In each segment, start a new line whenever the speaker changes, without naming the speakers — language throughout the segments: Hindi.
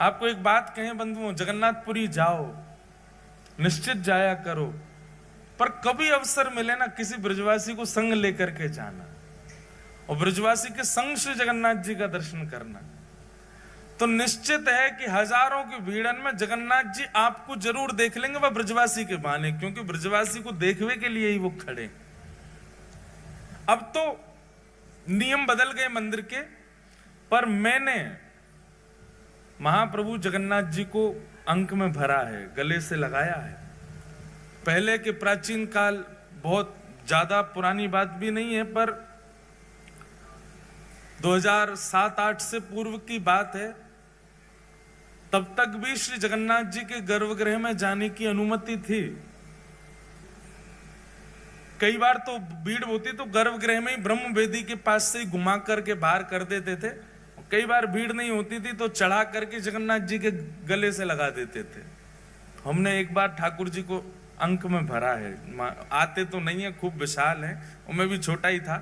आपको एक बात कहें बंधुओं, जगन्नाथपुरी जाओ, निश्चित जाया करो, पर कभी अवसर मिले ना किसी ब्रजवासी को संग लेकर के जाना और ब्रजवासी के संग श्री जगन्नाथ जी का दर्शन करना। तो निश्चित है कि हजारों की भीड़न में जगन्नाथ जी आपको जरूर देख लेंगे, वह ब्रजवासी के बहाने, क्योंकि ब्रजवासी को देखने के लिए ही वो खड़े। अब तो नियम बदल गए मंदिर के, पर मैंने महाप्रभु जगन्नाथ जी को अंक में भरा है, गले से लगाया है। पहले के प्राचीन काल, बहुत ज्यादा पुरानी बात भी नहीं है, पर 2007-8 से पूर्व की बात है। तब तक भी श्री जगन्नाथ जी के गर्भगृह में जाने की अनुमति थी। कई बार तो भीड़ होती तो गर्भगृह में ही ब्रह्म वेदी के पास से ही घुमा करके बाहर कर देते थे। कई बार भीड़ नहीं होती थी तो चढ़ा करके जगन्नाथ जी के गले से लगा देते थे। हमने एक बार ठाकुर जी को अंक में भरा है। आते तो नहीं है, खूब विशाल है, और मैं भी छोटा ही था,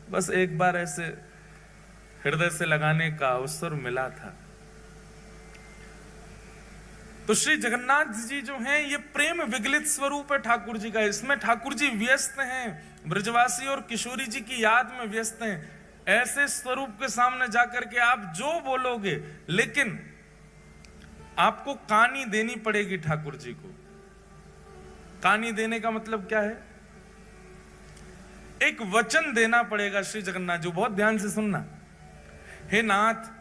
बस एक बार ऐसे हृदय से लगाने का अवसर मिला था। तो श्री जगन्नाथ जी जो हैं, ये प्रेम विगलित स्वरूप है ठाकुर जी का। इसमें ठाकुर जी व्यस्त हैं, ब्रजवासी और किशोरी जी की याद में व्यस्त हैं। ऐसे स्वरूप के सामने जाकर के आप जो बोलोगे, लेकिन आपको कानी देनी पड़ेगी ठाकुर जी को। कानी देने का मतलब क्या है? एक वचन देना पड़ेगा श्री जगन्नाथ जी। बहुत ध्यान से सुनना। हे नाथ,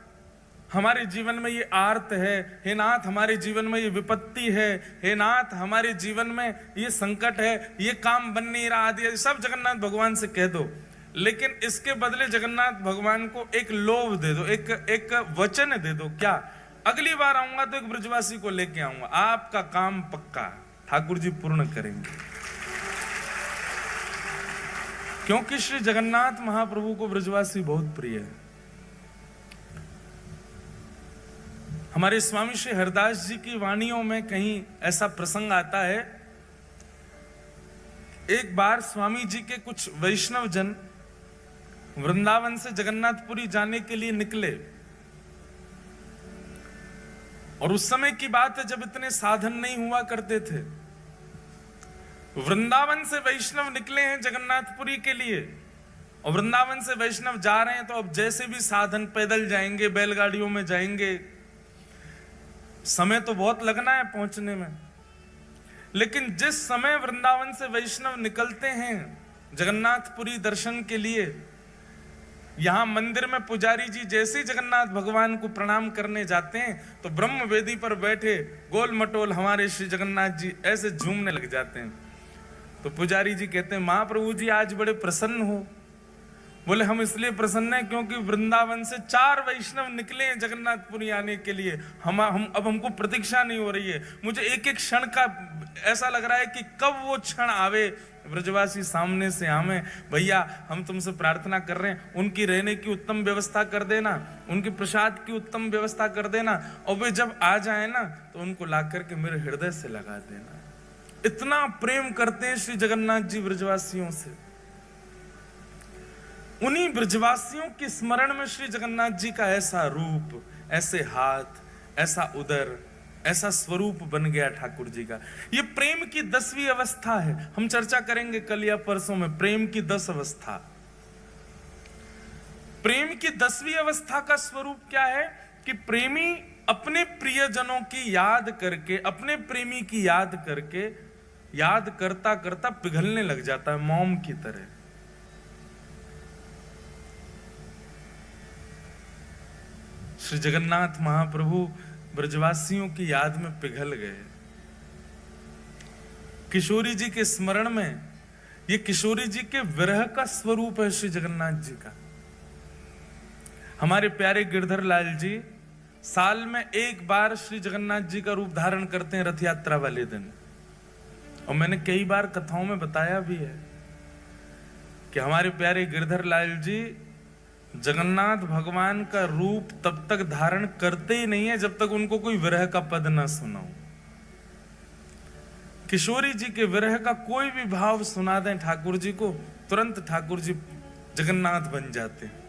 हमारे जीवन में ये आर्त है, हे नाथ हमारे जीवन में ये विपत्ति है, हे नाथ हमारे जीवन में ये संकट है, ये काम बन नहीं रहा, आदि सब जगन्नाथ भगवान से कह दो। लेकिन इसके बदले जगन्नाथ भगवान को एक लोभ दे दो, एक वचन दे दो। क्या? अगली बार आऊंगा तो एक ब्रजवासी को लेके आऊंगा, आपका काम पक्का ठाकुर जी पूर्ण करेंगे। क्योंकि श्री जगन्नाथ महाप्रभु को ब्रजवासी बहुत प्रिय है। हमारे स्वामी श्री हरदास जी की वाणियों में कहीं ऐसा प्रसंग आता है। एक बार स्वामी जी के कुछ वैष्णव जन वृंदावन से जगन्नाथपुरी जाने के लिए निकले, और उस समय की बात है जब इतने साधन नहीं हुआ करते थे। वृंदावन से वैष्णव निकले हैं जगन्नाथपुरी के लिए, और वृंदावन से वैष्णव जा रहे हैं तो अब जैसे भी साधन, पैदल जाएंगे, बैलगाड़ियों में जाएंगे, समय तो बहुत लगना है पहुंचने में। लेकिन जिस समय वृंदावन से वैष्णव निकलते हैं जगन्नाथपुरी दर्शन के लिए, यहां मंदिर में पुजारी जी जैसे ही जगन्नाथ भगवान को प्रणाम करने जाते हैं तो ब्रह्म वेदी पर बैठे गोल मटोल हमारे श्री जगन्नाथ जी ऐसे झूमने लग जाते हैं। तो पुजारी जी कहते हैं, महाप्रभु जी आज बड़े प्रसन्न हो। बोले, हम इसलिए प्रसन्न हैं क्योंकि वृंदावन से 4 वैष्णव निकले हैं जगन्नाथपुरी आने के लिए। हम अब हमको प्रतीक्षा नहीं हो रही है। मुझे एक एक क्षण का ऐसा लग रहा है कि कब वो क्षण आवे, ब्रजवासी सामने से आवे। भैया हम तुमसे प्रार्थना कर रहे हैं, उनकी रहने की उत्तम व्यवस्था कर देना, उनके प्रसाद की उत्तम व्यवस्था कर देना, और वे जब आ जाए ना तो उनको ला करके मेरे हृदय से लगा देना। इतना प्रेम करते हैं श्री जगन्नाथ जी ब्रजवासियों से। उन्हीं ब्रजवासियों के स्मरण में श्री जगन्नाथ जी का ऐसा रूप, ऐसे हाथ, ऐसा उदर, ऐसा स्वरूप बन गया ठाकुर जी का। ये प्रेम की 10वीं अवस्था है। हम चर्चा करेंगे कल या परसों में प्रेम की 10 अवस्था। प्रेम की 10वीं अवस्था का स्वरूप क्या है कि प्रेमी अपने प्रियजनों की याद करके, अपने प्रेमी की याद करके, याद करता करता पिघलने लग जाता है मोम की तरह। श्री जगन्नाथ महाप्रभु ब्रजवासियों की याद में पिघल गए। किशोरी जी के स्मरण में, ये किशोरी जी के विरह का स्वरूप है श्री जगन्नाथ जी का। हमारे प्यारे गिरधर लाल जी साल में एक बार श्री जगन्नाथ जी का रूप धारण करते हैं रथ यात्रा वाले दिन। और मैंने कई बार कथाओं में बताया भी है कि हमारे प्यारे गिरधर लाल जी जगन्नाथ भगवान का रूप तब तक धारण करते ही नहीं है जब तक उनको कोई विरह का पद ना सुनाओ। किशोरी जी के विरह का कोई भी भाव सुना दें ठाकुर जी को, तुरंत ठाकुर जी जगन्नाथ बन जाते हैं।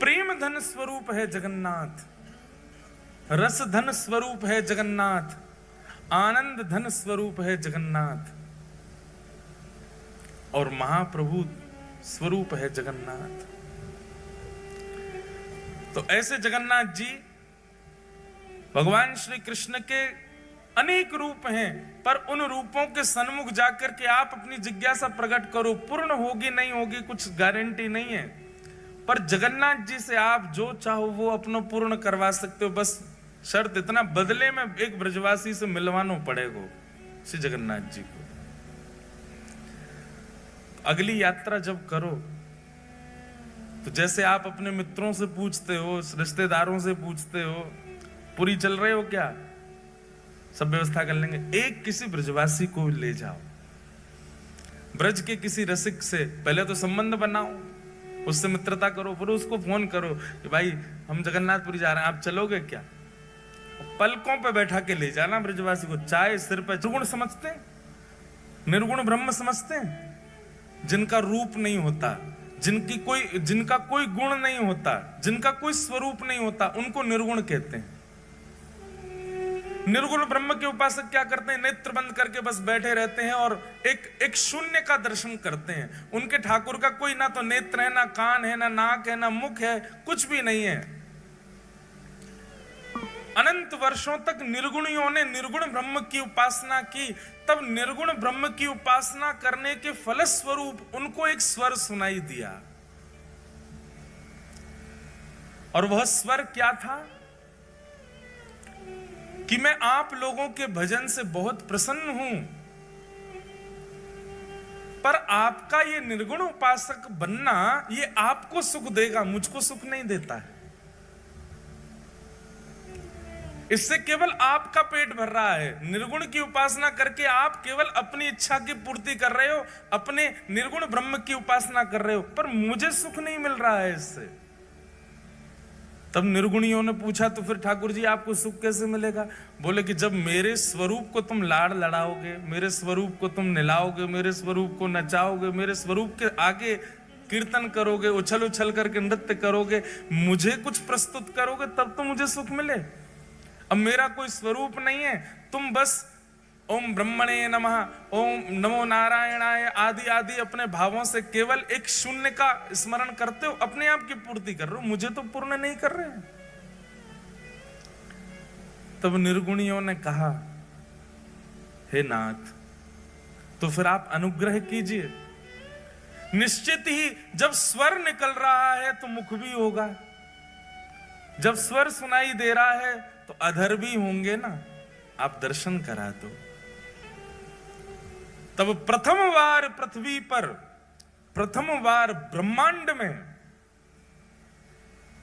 प्रेम धन स्वरूप है जगन्नाथ, रस धन स्वरूप है जगन्नाथ, आनंद धन स्वरूप है जगन्नाथ, और महाप्रभु स्वरूप है जगन्नाथ। तो ऐसे जगन्नाथ जी भगवान श्री कृष्ण के अनेक रूप हैं, पर उन रूपों के सन्मुख जाकर के आप अपनी जिज्ञासा प्रकट करो। पूर्ण होगी नहीं होगी कुछ गारंटी नहीं है, पर जगन्नाथ जी से आप जो चाहो वो अपना पूर्ण करवा सकते हो। बस शर्त इतना, बदले में एक ब्रजवासी से मिलवाना पड़ेगा श्री जगन्नाथ जी को। अगली यात्रा जब करो तो जैसे आप अपने मित्रों से पूछते हो, रिश्तेदारों से पूछते हो, पूरी चल रहे हो क्या, सब व्यवस्था कर लेंगे, एक किसी ब्रजवासी को ले जाओ, ब्रज के किसी रसिक से पहले तो संबंध बनाओ, उससे मित्रता करो, फिर उसको फोन करो कि भाई हम जगन्नाथपुरी जा रहे हैं, आप चलोगे क्या। पलकों पे बैठा के ले जाना ब्रजवासी को, चाय सिर पे। निर्गुण समझते हैं, निर्गुण ब्रह्म समझते हैं, जिनका रूप नहीं होता, जिनका कोई गुण नहीं होता, जिनका कोई स्वरूप नहीं होता, उनको निर्गुण कहते हैं। निर्गुण ब्रह्म के उपासक क्या करते हैं, नेत्र बंद करके बस बैठे रहते हैं और एक शून्य का दर्शन करते हैं। उनके ठाकुर का कोई ना तो नेत्र है, ना कान है, ना नाक है, ना मुख है, कुछ भी नहीं है। अनंत वर्षों तक निर्गुणियों ने निर्गुण ब्रह्म की उपासना की, तब निर्गुण ब्रह्म की उपासना करने के फलस्वरूप उनको एक स्वर सुनाई दिया, और वह स्वर क्या था कि मैं आप लोगों के भजन से बहुत प्रसन्न हूं, पर आपका ये निर्गुण उपासक बनना ये आपको सुख देगा, मुझको सुख नहीं देता है। इससे केवल आपका पेट भर रहा है। निर्गुण की उपासना करके आप केवल अपनी इच्छा की पूर्ति कर रहे हो, अपने निर्गुण ब्रह्म की उपासना कर रहे हो, पर मुझे सुख नहीं मिल रहा है इससे। तब निर्गुणियों ने पूछा तो फिर ठाकुर जी आपको सुख कैसे मिलेगा। बोले कि जब मेरे स्वरूप को तुम लाड़ लड़ाओगे, मेरे स्वरूप को तुम निलाओगे, मेरे स्वरूप को नचाओगे, मेरे स्वरूप के आगे कीर्तन करोगे, उछल उछल करके नृत्य करोगे, मुझे कुछ प्रस्तुत करोगे, तब तो मुझे सुख मिले। अब मेरा कोई स्वरूप नहीं है, तुम बस ओम ब्रह्मणे नमः, ओम नमो नारायणाय आदि आदि अपने भावों से केवल एक शून्य का स्मरण करते हो, अपने आप की पूर्ति कर रहे हो, मुझे तो पूर्ण नहीं कर रहे हैं। तब निर्गुणियों ने कहा, हे नाथ, तो फिर आप अनुग्रह कीजिए। निश्चित ही जब स्वर निकल रहा है तो मुख भी होगा, जब स्वर सुनाई दे रहा है तो अधर भी होंगे ना, आप दर्शन करा दो। तब प्रथम बार पृथ्वी पर, प्रथम बार ब्रह्मांड में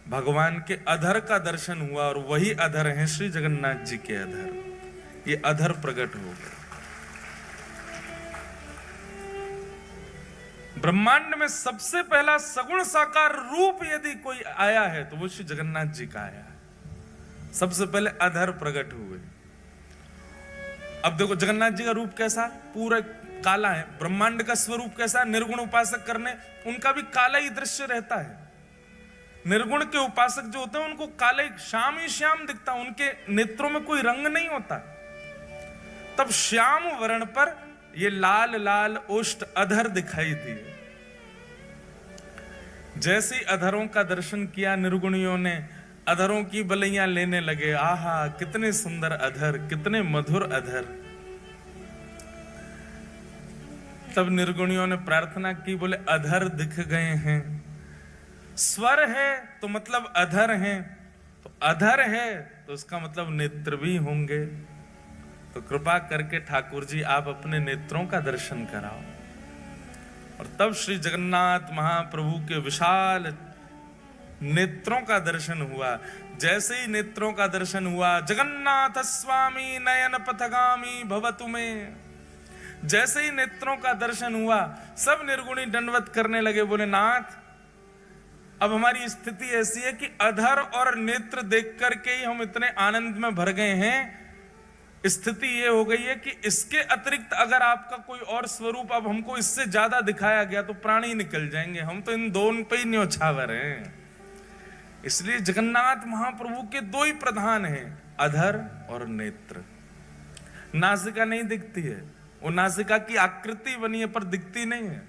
भगवान के अधर का दर्शन हुआ, और वही अधर हैं श्री जगन्नाथ जी के अधर। ये अधर प्रकट हो गए। ब्रह्मांड में सबसे पहला सगुण साकार रूप यदि कोई आया है तो वो श्री जगन्नाथ जी का आया है। सबसे पहले अधर प्रकट हुए। अब देखो जगन्नाथ जी का रूप कैसा, पूरा काला है। ब्रह्मांड का स्वरूप कैसा, निर्गुण उपासक करने उनका भी काला ही दृश्य रहता है। निर्गुण के उपासक जो होते हैं उनको काले श्याम ही श्याम दिखता, उनके नेत्रों में कोई रंग नहीं होता। तब श्याम वर्ण पर ये लाल लाल ओष्ठ अधर दिखाई दिए। जैसे ही अधरों का दर्शन किया निर्गुणियों ने, अधरों की बलैयां लेने लगे। आहा कितने सुंदर अधर, कितने मधुर अधर। तब निर्गुणियों ने प्रार्थना की, बोले अधर दिख गए हैं, स्वर है तो मतलब अधर हैं, तो अधर है तो उसका मतलब नेत्र भी होंगे। तो कृपा करके ठाकुर जी आप अपने नेत्रों का दर्शन कराओ। और तब श्री जगन्नाथ महाप्रभु के विशाल नेत्रों का दर्शन हुआ। जैसे ही नेत्रों का दर्शन हुआ, जगन्नाथ स्वामी नयन पथगामी भवतु में, जैसे ही नेत्रों का दर्शन हुआ सब निर्गुणी दंडवत करने लगे। बोले नाथ अब हमारी स्थिति ऐसी है कि अधर और नेत्र देख करके ही हम इतने आनंद में भर गए हैं। स्थिति ये हो गई है कि इसके अतिरिक्त अगर आपका कोई और स्वरूप अब हमको इससे ज्यादा दिखाया गया तो प्राणी निकल जाएंगे। हम तो इन दोनों पे ही न्योछावर हैं। इसलिए जगन्नाथ महाप्रभु के दो ही प्रधान हैं, अधर और नेत्र। नासिका नहीं दिखती है, वो नासिका की आकृति बनी है पर दिखती नहीं है।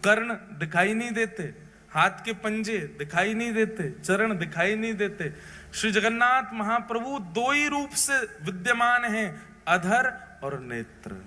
कर्ण दिखाई नहीं देते, हाथ के पंजे दिखाई नहीं देते, चरण दिखाई नहीं देते। श्री जगन्नाथ महाप्रभु दो ही रूप से विद्यमान हैं, अधर और नेत्र।